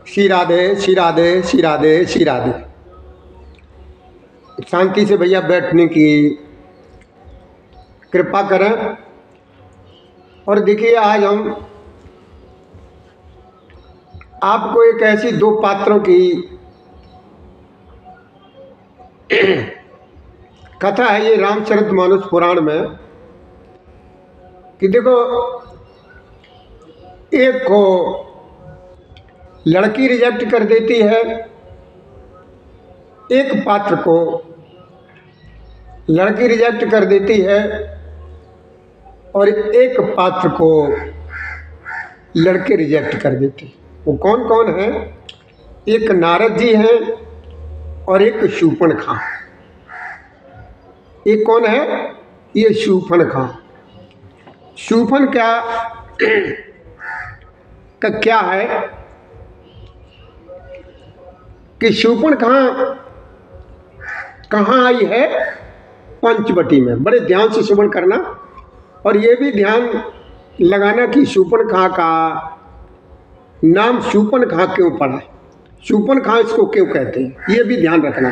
श्री राधे श्री राधे श्री राधे श्री राधे। शांति से भैया बैठने की कृपा करें। और देखिए, आज हम आपको एक ऐसी दो पात्रों की कथा है, ये रामचरितमानस पुराण में, कि देखो, एक को लड़की रिजेक्ट कर देती है, एक पात्र को लड़की रिजेक्ट कर देती है और एक पात्र को लड़के रिजेक्ट कर देते हैं। वो कौन कौन है? एक नारद जी हैं और एक शूर्पणखा। एक कौन है? ये शूर्पणखा। शूर्पणखा का क्या है कि शूर्पणखा कहाँ आई है? पंचवटी में। बड़े ध्यान से श्रवण करना और ये भी ध्यान लगाना कि शूर्पणखा का नाम शूर्पणखा क्यों पड़ा, शूर्पणखा इसको क्यों कहते हैं, ये भी ध्यान रखना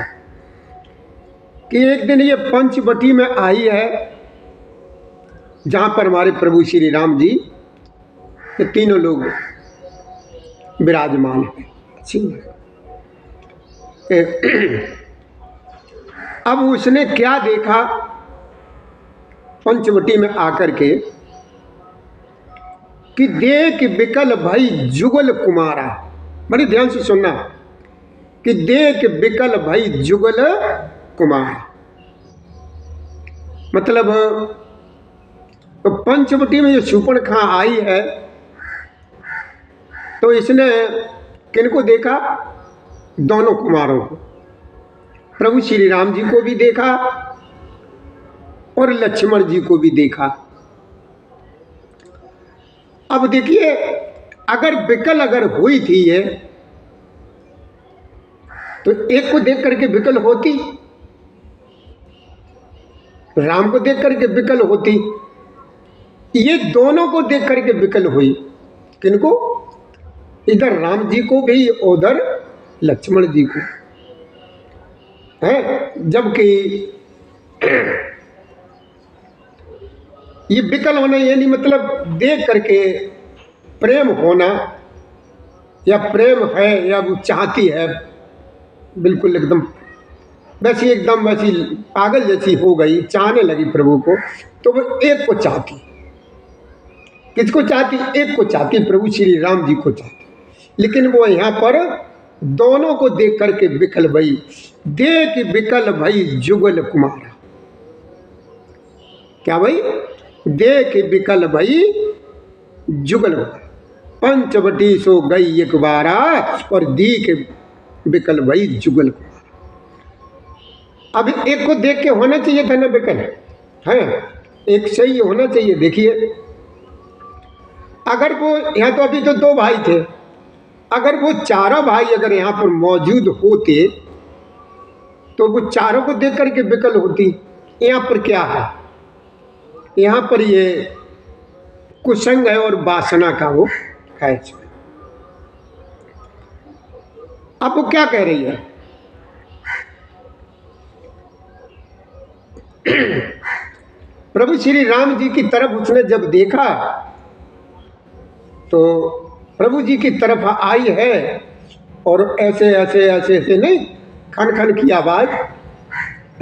कि एक दिन ये पंचवटी में आई है, जहाँ पर हमारे प्रभु श्री राम जी ये तीनों लोग विराजमान हैं। अब उसने क्या देखा पंचवटी में आकर के कि देख बिकल भई जुगल कुमारा। बड़ी ध्यान से सुनना कि देख बिकल भई जुगल कुमारा, मतलब तो पंचवटी में जो शूर्पणखा आई है तो इसने किनको देखा? दोनों कुमारों को, प्रभु श्री राम जी को भी देखा और लक्ष्मण जी को भी देखा। अब देखिए, अगर विकल अगर हुई थी ये, तो एक को देख करके विकल होती, राम को देख करके विकल होती। ये दोनों को देख करके विकल हुई। किनको? इधर राम जी को भी, उधर लक्ष्मण जी को है। जबकि ये विकल होना ये नहीं मतलब देख करके प्रेम होना, या प्रेम है या वो चाहती है, बिल्कुल एकदम वैसी, एकदम वैसी पागल जैसी हो गई, चाहने लगी प्रभु को, तो वो एक को चाहती। किसको चाहती? एक को चाहती, प्रभु श्री राम जी को चाहती। लेकिन वो यहाँ पर दोनों को देख करके विकल भई, देख विकल भई जुगल कुमारा। क्या भाई? देख विकल भई जुगल, पंचवटी सो गई एक बारा और देख विकल भई जुगल कुमारा। अब एक को देख के होना चाहिए था ना विकल, है एक सही होना चाहिए। देखिए, अगर वो यहाँ तो अभी तो दो भाई थे, अगर वो चारों भाई अगर यहाँ पर मौजूद होते तो वो चारों को देख करके विकल होती। यहाँ पर क्या है? यहाँ पर ये कुसंग है और वासना का वो है। अब वो क्या कह रही है? प्रभु श्री राम जी की तरफ उसने जब देखा तो प्रभु जी की तरफ आई है और ऐसे ऐसे ऐसे ऐसे नहीं, खन खन की आवाज़,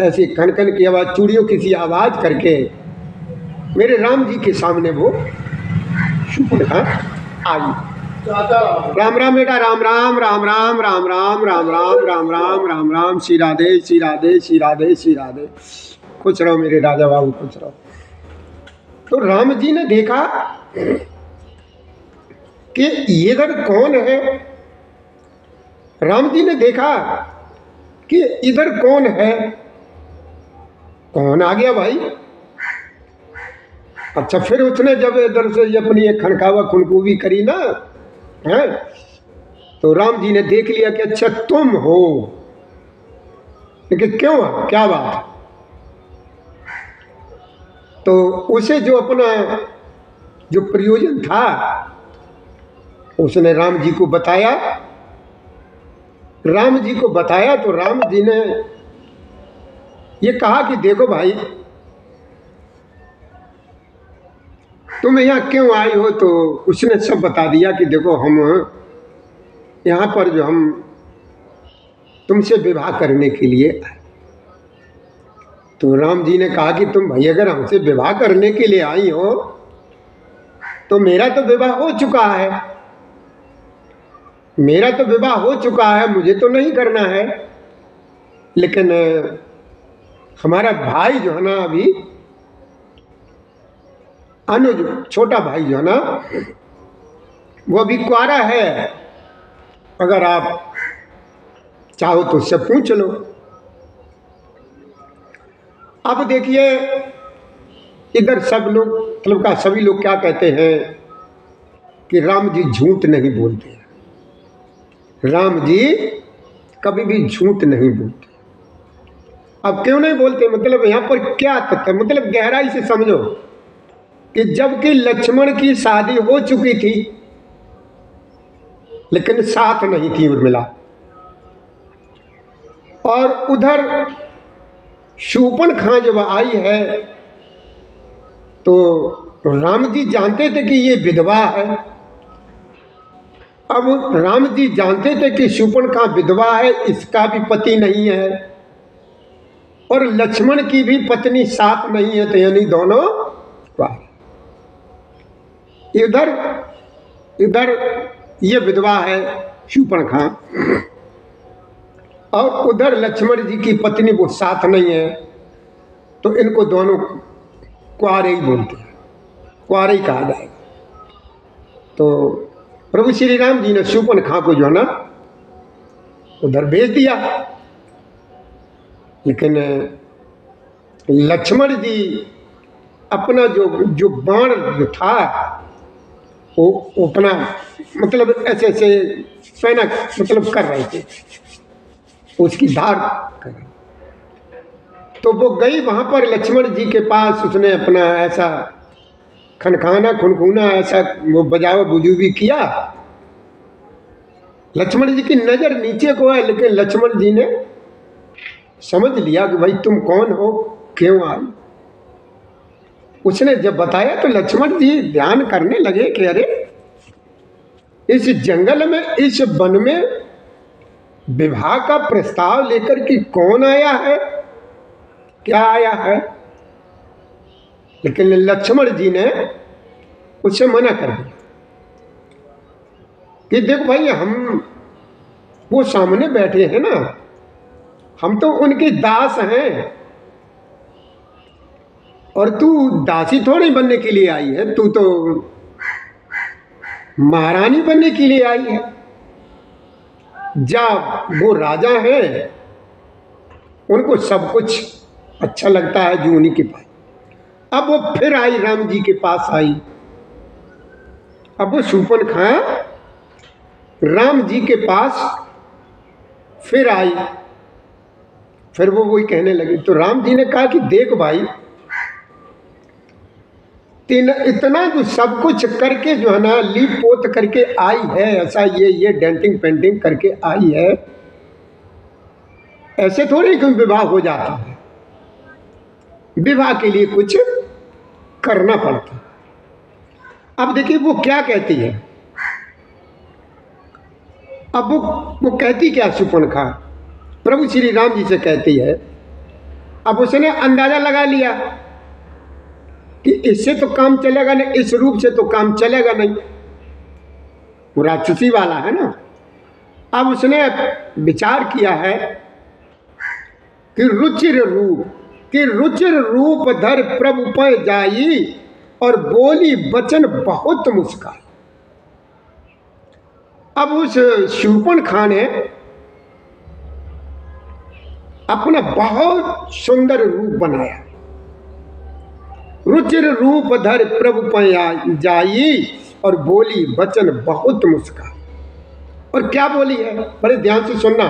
ऐसी खन खन की आवाज़, चूड़ियों की सी आवाज़ करके मेरे राम जी के सामने वो शूर्पणखा आई। राम राम बेटा, राम राम राम राम राम राम राम राम राम राम राम राम। श्री राधे श्री राधे श्री राधे श्री राधे। खुश रहो मेरे राजा बाबू, खुश रहो। तो राम जी ने देखा कि इधर कौन है। राम जी ने देखा कि इधर कौन है, कौन आ गया भाई। अच्छा, फिर उसने जब इधर से अपनी एक खनकावा खुनकूबी करी ना, है, तो राम जी ने देख लिया कि अच्छा तुम हो। लेकिन क्यों, क्या बात? तो उसे जो अपना जो प्रयोजन था उसने राम जी को बताया राम जी को बताया तो राम जी ने ये कहा कि देखो भाई, तुम यहाँ क्यों आई हो? तो उसने सब बता दिया कि देखो, हम यहाँ पर जो हम तुमसे विवाह करने के लिए आए। तो राम जी ने कहा कि तुम भाई अगर हमसे विवाह करने के लिए आई हो तो मेरा तो विवाह हो चुका है, मेरा तो विवाह हो चुका है, मुझे तो नहीं करना है। लेकिन हमारा भाई जो है ना, अभी अनुज छोटा भाई जो है ना, वो अभी कुंवारा है, अगर आप चाहो तो उससे पूछ लो। अब देखिए, इधर सब लोग, मतलब का सभी लोग क्या कहते हैं कि राम जी झूठ नहीं बोलते, राम जी कभी भी झूठ नहीं बोलते। अब क्यों नहीं बोलते, मतलब यहाँ पर क्या तथ्य, मतलब गहराई से समझो कि जबकि लक्ष्मण की शादी हो चुकी थी लेकिन साथ नहीं थी उर्मिला, और उधर शूर्पणखा जब आई है तो राम जी जानते थे कि ये विधवा है। अब राम जी जानते थे कि शूर्पणखा विधवा है, इसका भी पति नहीं है और लक्ष्मण की भी पत्नी साथ नहीं है, तो यानी दोनों इधर इधर ये विधवा है शूर्पणखा, और उधर लक्ष्मण जी की पत्नी वो साथ नहीं है, तो इनको दोनों कुंवारे ही बोलते हैं, कुंवारे ही कहा जाएगा। तो प्रभु श्री राम जी ने शूर्पणखा को जो है ना उधर भेज दिया, लेकिन लक्ष्मण जी अपना जो बाण जो था वो अपना मतलब ऐसे ऐसे पहना, मतलब कर रहे थे, उसकी धार कर रहे। तो वो गई वहां पर लक्ष्मण जी के पास, उसने अपना ऐसा खनखाना खुनखुना ऐसा वो बजाव बुजू भी किया। लक्ष्मण जी की नजर नीचे को है, लेकिन लक्ष्मण जी ने समझ लिया कि भाई तुम कौन हो, क्यों आई। उसने जब बताया तो लक्ष्मण जी ध्यान करने लगे कि अरे इस जंगल में, इस वन में विवाह का प्रस्ताव लेकर के कौन आया है, क्या आया है। लेकिन लक्ष्मण जी ने उससे मना कर दिया कि देखो भाई, हम वो सामने बैठे हैं ना, हम तो उनके दास हैं, और तू दासी थोड़ी बनने के लिए आई है, तू तो महारानी बनने के लिए आई है। जा, वो राजा है, उनको सब कुछ अच्छा लगता है जो उन्हीं के पास। अब वो फिर आई, राम जी के पास आई। अब वो शूर्पणखा राम जी के पास फिर आई, फिर वो वही कहने लगी। तो राम जी ने कहा कि देख भाई, इतना जो सब कुछ करके जो है ना लीप पोत करके आई है, ऐसा ये डेंटिंग पेंटिंग करके आई है, ऐसे थोड़ी क्यों विवाह हो जाता है, विवाह के लिए कुछ करना पड़ता। अब देखिए वो क्या कहती है, अब वो कहती क्या शूर्पणखा प्रभु श्री राम जी से कहती है। अब उसने अंदाजा लगा लिया कि इससे तो काम चलेगा नहीं, इस रूप से तो काम चलेगा नहीं, वो राक्षसी वाला है ना। अब उसने विचार किया है कि रुचिर रूप धर प्रभु पै जाई, और बोली वचन बहुत मुस्काई। अब उस शूर्पणखा ने अपना बहुत सुंदर रूप बनाया, रुचिर रूप धर प्रभु पै जाई, और बोली वचन बहुत मुस्काई। और क्या बोली है, बड़े ध्यान से सुनना,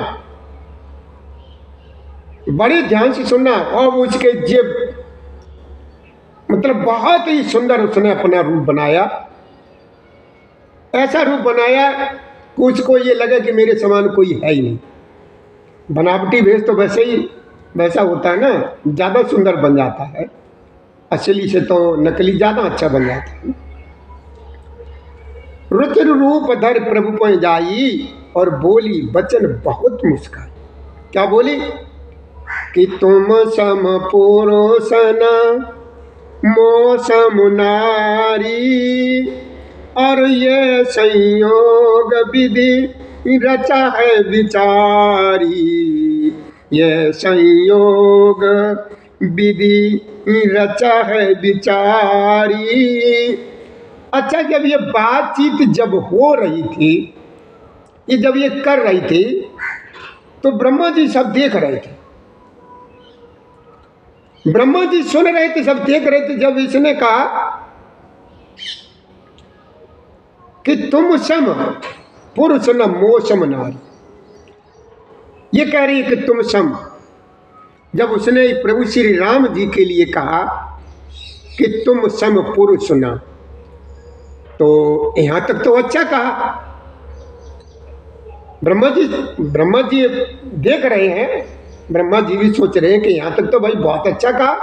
बड़े ध्यान से सुनना। और उसके जेब मतलब बहुत ही सुंदर उसने अपना रूप बनाया, ऐसा रूप बनाया कि उसको ये लगे कि मेरे समान कोई है ही नहीं। बनावटी भेष तो वैसे ही वैसा होता है ना, ज़्यादा सुंदर बन जाता है, असली से तो नकली ज़्यादा अच्छा बन जाता है। रुचिर रूप धर प्रभु पै जाई, और बोली बचन बहुत मुस्काई। क्या बोली? कि तुम सम पुरुषन मौसम नारी, और ये संयोग विधि रचा है विचारी, ये संयोग विधि रचा है विचारी। अच्छा, जब ये बातचीत जब हो रही थी, ये जब ये कर रही थी, तो ब्रह्मा जी सब देख रहे थे, ब्रह्मा जी सुन रहे थे, सब देख रहे थे। जब इसने कहा कि तुम सम पुरुष न मोसम नारी, ये कह रही है कि तुम सम। जब उसने प्रभु श्री राम जी के लिए कहा कि तुम सम पुरुष न, तो यहां तक तो अच्छा कहा। ब्रह्मा जी देख रहे हैं, ब्रह्मा जी भी सोच रहे हैं कि यहां तक तो भाई बहुत अच्छा कहा,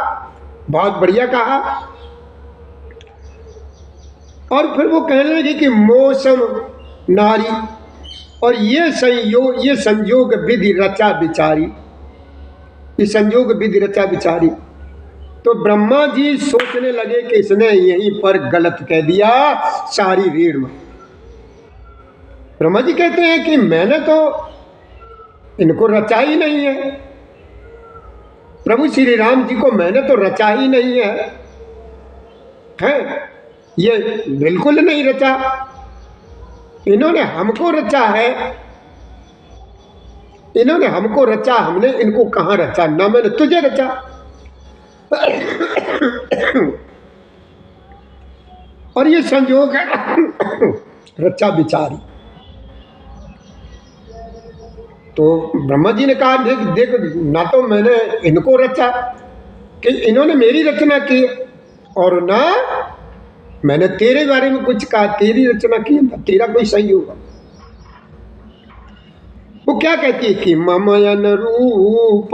बहुत बढ़िया कहा। और फिर वो कहने लगे कि मौसम नारी, और ये संयोग विधि रचा विचारी, ये संयोग विधि रचा विचारी। तो ब्रह्मा जी सोचने लगे कि इसने यहीं पर गलत कह दिया, सारी रीढ़ में। ब्रह्मा जी कहते हैं कि मैंने तो इनको रचा ही नहीं है, प्रभु श्री राम जी को मैंने तो रचा ही नहीं है, ये बिल्कुल नहीं रचा, इन्होंने हमको रचा है, इन्होंने हमको रचा, हमने इनको कहाँ रचा, ना मैंने तुझे रचा। और ये संयोग है रचा विचारी। तो ब्रह्मा जी ने कहा देख देख, ना तो मैंने इनको रचा कि इन्होंने मेरी रचना की, और ना मैंने तेरे बारे में कुछ कहा, तेरी रचना की, तेरा कोई सही होगा। वो क्या कहती है कि ममयन रूप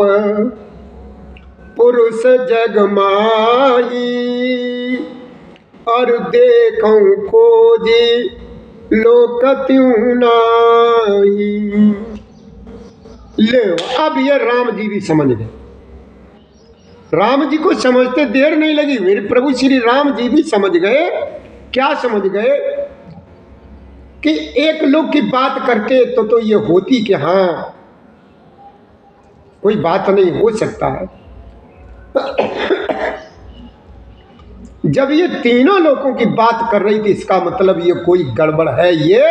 पुरुष जग माही, और देखूं खोजी लोक त्यों नाई। ले, अब ये राम जी भी समझ गए, राम जी को समझते देर नहीं लगी, मेरे प्रभु श्री राम जी भी समझ गए। क्या समझ गए? कि एक लोग की बात करके तो ये होती कि हाँ कोई बात नहीं हो सकता है। जब ये तीनों लोगों की बात कर रही थी, इसका मतलब ये कोई गड़बड़ है, ये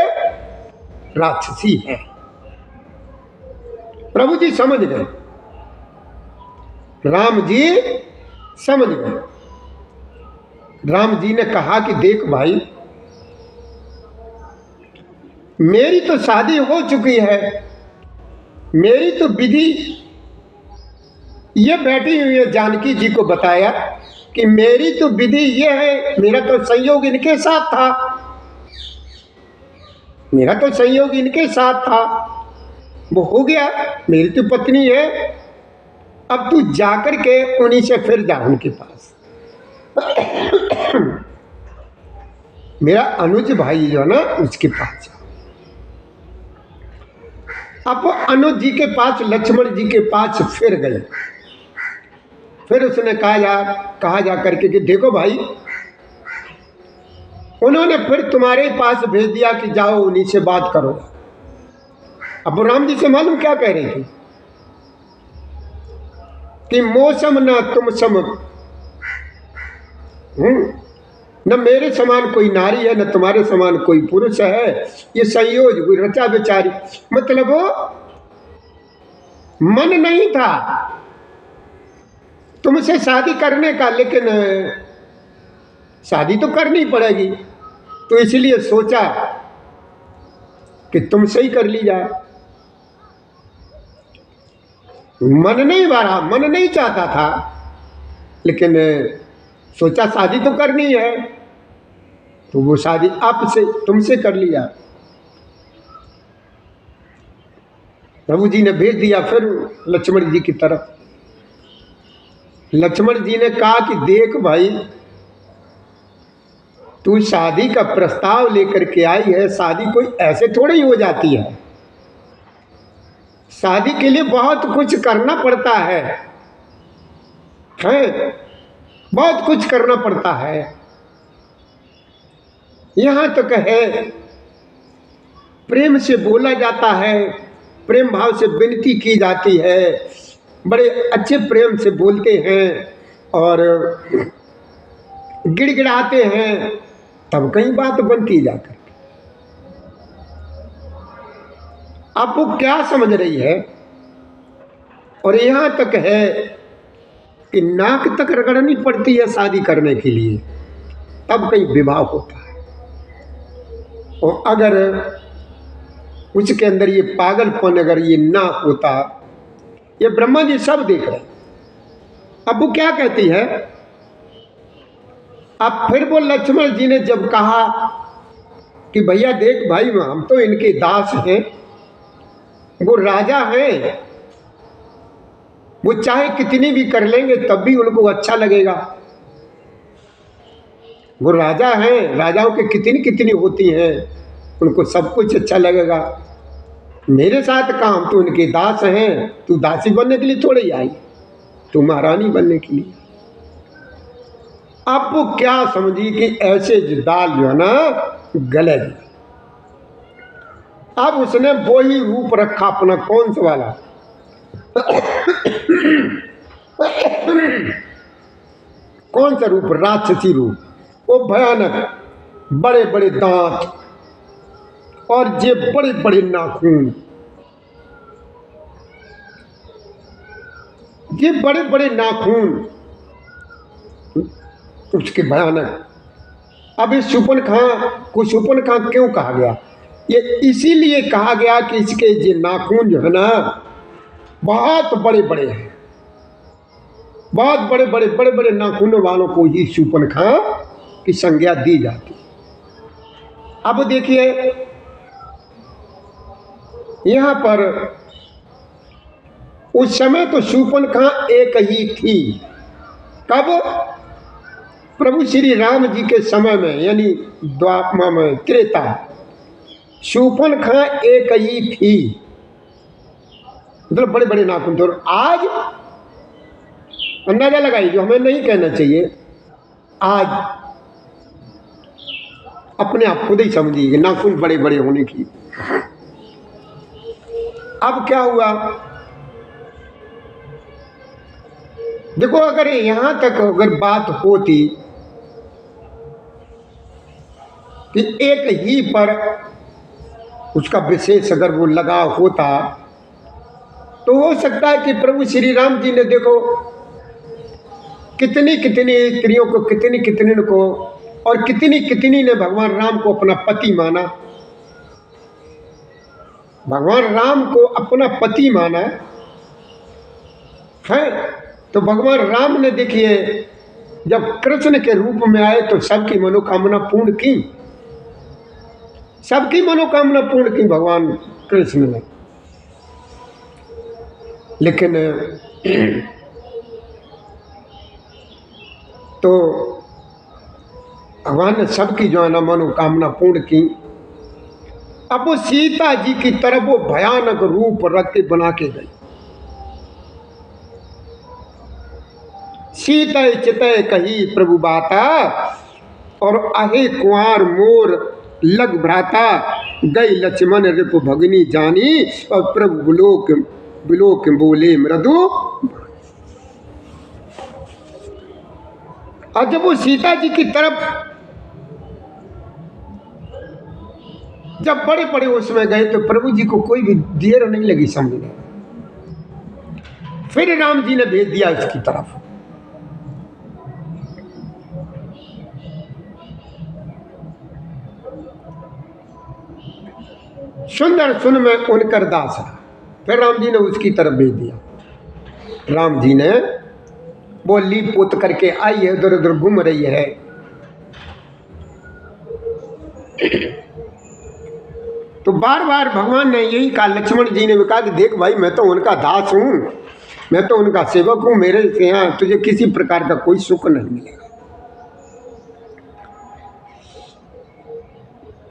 राक्षसी है। प्रभु जी समझ गए, राम जी समझ गए। राम जी ने कहा कि देख भाई, मेरी तो शादी हो चुकी है, मेरी तो विधि, ये बैठी हुई है, जानकी जी को बताया कि मेरी तो विधि ये है, मेरा तो संयोग इनके साथ था, मेरा तो संयोग इनके साथ था, वो हो गया, मेरी तो पत्नी है। अब तू जाकर के उन्हीं से फिर जा, उनके पास। मेरा अनुज भाई जो है ना, उसके पास जा। अब वो अनुज जी के पास, लक्ष्मण जी के पास फिर गए। फिर उसने कहा जा करके कि देखो भाई, उन्होंने फिर तुम्हारे पास भेज दिया कि जाओ उन्हीं से बात करो। अब राम जी से मालूम क्या कह रही थी कि मौसम न तुम सम, न मेरे समान कोई नारी है, न तुम्हारे समान कोई पुरुष है, ये संयोग कोई रचा बेचारी। मतलब मन नहीं था तुमसे शादी करने का, लेकिन शादी तो करनी पड़ेगी, तो इसलिए सोचा कि तुमसे ही कर ली जाए। मन नहीं भरा, मन नहीं चाहता था, लेकिन सोचा शादी तो करनी है, तो वो शादी आपसे तुमसे कर लिया। प्रभु जी ने भेज दिया फिर लक्ष्मण जी की तरफ। लक्ष्मण जी ने कहा कि देख भाई, तू शादी का प्रस्ताव लेकर के आई है, शादी कोई ऐसे थोड़ी ही हो जाती है, शादी के लिए बहुत कुछ करना पड़ता है, बहुत कुछ करना पड़ता है। यहां तक है प्रेम से बोला जाता है, प्रेम भाव से विनती की जाती है, बड़े अच्छे प्रेम से बोलते हैं और गिड़गिड़ाते हैं, तब कई बात बनती जाकर। आप वो क्या समझ रही है? और यहां तक है कि नाक तक रगड़नी पड़ती है शादी करने के लिए, तब कहीं विवाह होता है। और अगर उसके अंदर ये पागलपन अगर ये ना होता, ये ब्रह्मा जी सब देख रहे हैं। अब वो क्या कहती है? अब फिर वो लक्ष्मण जी ने जब कहा कि भैया देख भाई, हम तो इनके दास हैं, वो राजा हैं, वो चाहे कितनी भी कर लेंगे तब भी उनको अच्छा लगेगा। वो राजा हैं, राजाओं की कितनी कितनी होती हैं, उनको सब कुछ अच्छा लगेगा। मेरे साथ काम, तो उनके दास हैं, तू दासी बनने के लिए थोड़ी ही आई, तू महारानी बनने के लिए। अब वो क्या समझी कि ऐसे दाल जो है ना गलेगी। अब उसने वो ही रूप रखा अपना, कौन सा वाला कौन सा रूप? राक्षसी रूप। वो भयानक, बड़े बड़े दांत और ये बड़े बड़े नाखून, ये बड़े बड़े नाखून उसके भयानक। अब इस शूर्पणखा को शूर्पणखा क्यों कहा गया? ये इसीलिए कहा गया कि इसके ये नाखून जो है ना बहुत बड़े बड़े हैं, बहुत बड़े बड़े बड़े बड़े नाखूनों वालों को ही शूर्पणखा की संज्ञा दी जाती। अब देखिए यहां पर उस समय तो शूर्पणखा एक ही थी। कब? प्रभु श्री राम जी के समय में, यानी द्वापर में, त्रेता, शूर्पणखा एक ही थी, मतलब बड़े बड़े नाखून थे। आज अंदाजा लगाइए, जो हमें नहीं कहना चाहिए, आज अपने आप खुद ही समझिए नाखून बड़े बड़े होने की। अब क्या हुआ? देखो, अगर यहां तक अगर बात होती कि एक ही पर उसका विशेष अगर वो लगा होता, तो हो सकता है कि प्रभु श्री राम जी ने देखो कितनी कितनी स्त्रियों को, कितनी कितनी को, और कितनी कितनी ने भगवान राम को अपना पति माना, भगवान राम को अपना पति माना है। तो भगवान राम ने देखिए जब कृष्ण के रूप में आए तो सबकी मनोकामना पूर्ण की, सबकी मनोकामना पूर्ण की भगवान कृष्ण ने। लेकिन तो भगवान ने सबकी जो है ना मनोकामना पूर्ण की। अब वो सीता जी की तरफ वो भयानक रूप रख के बना के गई। सीता चितय कही प्रभु बाता, और आहे कुंवर मोर लग भ्राता, गई लक्ष्मण रिपु भगनी जानी, और प्रभु बिलोक बिलोक बोले मृदु। और जब वो सीता जी की तरफ जब बड़े बड़े उसमें गए तो प्रभु जी को कोई भी देर नहीं लगी समझने। फिर राम जी ने भेज दिया इसकी तरफ। सुंदर सुन में उनकर दास, फिर राम जी ने उसकी तरफ भेज दिया। राम जी ने वो लीप पोत करके आई है, इधर उधर घूम रही है। तो बार बार भगवान ने यही कहा, लक्ष्मण जी ने भी कहा कि देख भाई, मैं तो उनका दास हूँ, मैं तो उनका सेवक हूँ, मेरे से यहाँ तुझे किसी प्रकार का कोई सुख नहीं मिलेगा।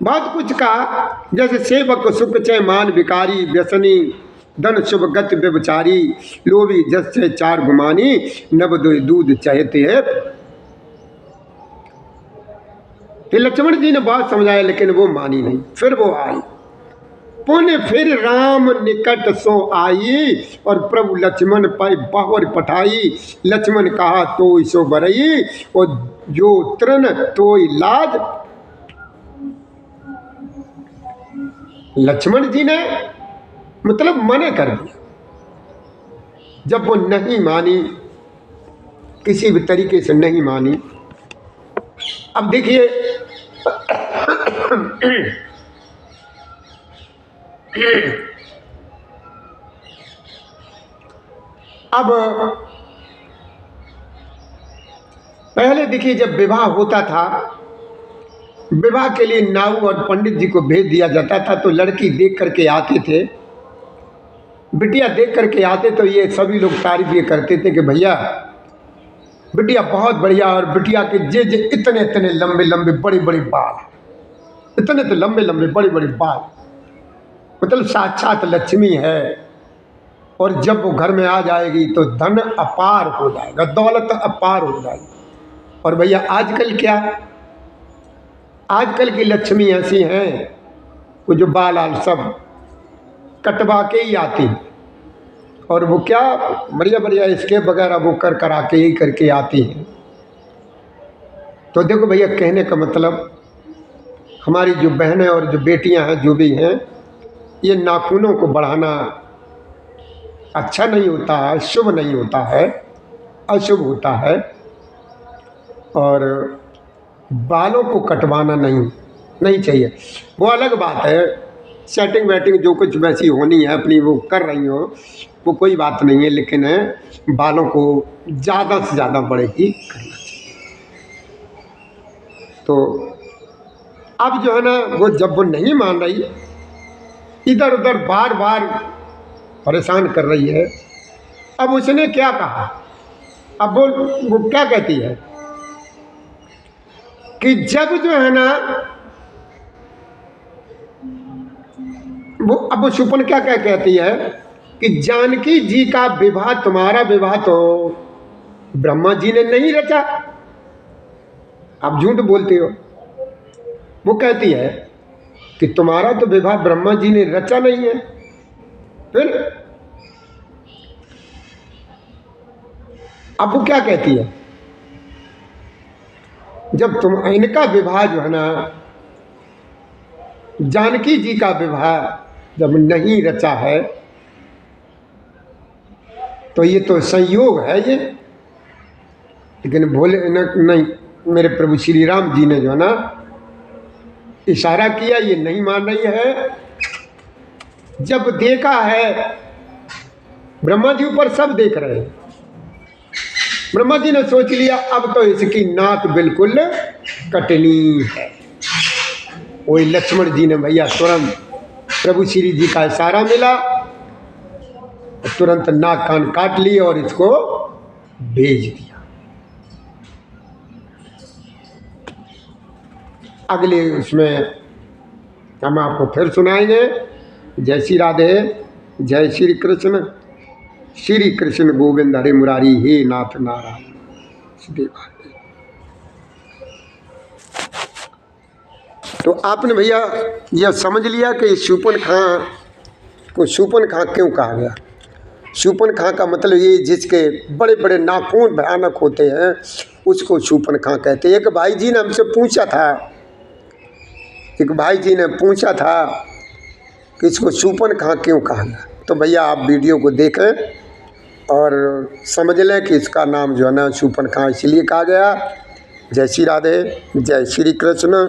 बहुत कुछ कहा, जैसे सेवक सुख चय मान विकारी, व्यसनी धन शुभ गति व्यभिचारी, लोभी जस से चार गुमानी, नव दूध चाहते है। फिर लक्ष्मण जी ने बात समझाया, लेकिन वो मानी नहीं। फिर वो आई, पुण्य फिर राम निकट सो आई, और प्रभु लक्ष्मण पाई बाहर पठाई। लक्ष्मण कहा तो सो बरई, और जो तृण तो लाज। लक्ष्मण जी ने मतलब मना कर दिया। जब वो नहीं मानी, किसी भी तरीके से नहीं मानी। अब देखिए अब पहले देखिए, जब विवाह होता था, विवाह के लिए नाऊ और पंडित जी को भेज दिया जाता था, तो लड़की देख करके आते थे, बिटिया देख करके आते, तो ये सभी लोग तारीफ ये करते थे कि भैया बिटिया बहुत बढ़िया, और बिटिया के जे जे इतने इतने लंबे लंबे बड़े बड़े बाल, इतने तो लंबे लंबे बड़े बड़े बाल, मतलब साक्षात लक्ष्मी है। और जब वो घर में आ जाएगी तो धन अपार हो जाएगा, दौलत अपार हो जाएगी। और भैया आजकल क्या, आजकल की लक्ष्मी ऐसी हैं, वो जो बाल आल सब कटवा के ही आती, और वो क्या बढ़िया बढ़िया स्केप वगैरह वो करा के ही करके आती हैं। तो देखो भैया, कहने का मतलब, हमारी जो बहनें और जो बेटियां हैं, जो भी हैं, ये नाखूनों को बढ़ाना अच्छा नहीं होता है, शुभ नहीं होता है, अशुभ होता है। और बालों को कटवाना नहीं चाहिए। वो अलग बात है, सेटिंग वेटिंग जो कुछ वैसी होनी है अपनी वो कर रही हो, वो कोई बात नहीं है, लेकिन बालों को ज़्यादा से ज़्यादा बड़े ही करना चाहिए। तो अब जो है ना, वो जब वो नहीं मान रही, इधर उधर बार बार परेशान कर रही है। अब उसने क्या कहा, अब वो क्या कहती है कि जब जो है ना, अब वो सुपन क्या कहती है कि जानकी जी का विवाह, तुम्हारा विवाह तो ब्रह्मा जी ने नहीं रचा, आप झूठ बोलते हो। वो कहती है कि तुम्हारा तो विवाह ब्रह्मा जी ने रचा नहीं है। फिर अब वो क्या कहती है, जब तुम, इनका विवाह जो है ना, जानकी जी का विवाह जब नहीं रचा है, तो ये तो संयोग है ये। लेकिन भोले नहीं, मेरे प्रभु श्री राम जी ने जो है ना इशारा किया, ये नहीं मान रही है। जब देखा है, ब्रह्मा जी ऊपर सब देख रहे हैं, ब्रह्मा जी ने सोच लिया अब तो इसकी नाक बिल्कुल कटनी है। वही लक्ष्मण जी ने भैया तुरंत प्रभु श्री जी का इशारा मिला, तुरंत नाक कान काट लिए और इसको भेज दिया। अगले उसमें हम आपको फिर सुनाएंगे। जय श्री राधे, जय श्री कृष्ण, श्री कृष्ण गोविंद हरे मुरारी, हे नाथ नारायण। तो आपने भैया यह समझ लिया कि शूपन खां को शूपन खां क्यों कहा गया। शूपन खां का मतलब ये, जिसके बड़े बड़े नाखून भयानक होते हैं उसको शूपन खां कहते हैं। एक भाई जी ने हमसे पूछा था, एक भाई जी ने पूछा था कि इसको शूपन खां क्यों कहा गया। तो भैया आप वीडियो को देखें और समझ लें कि इसका नाम जो है ना शूपन खां इसलिए कहा गया। जय श्री राधे, जय श्री कृष्ण।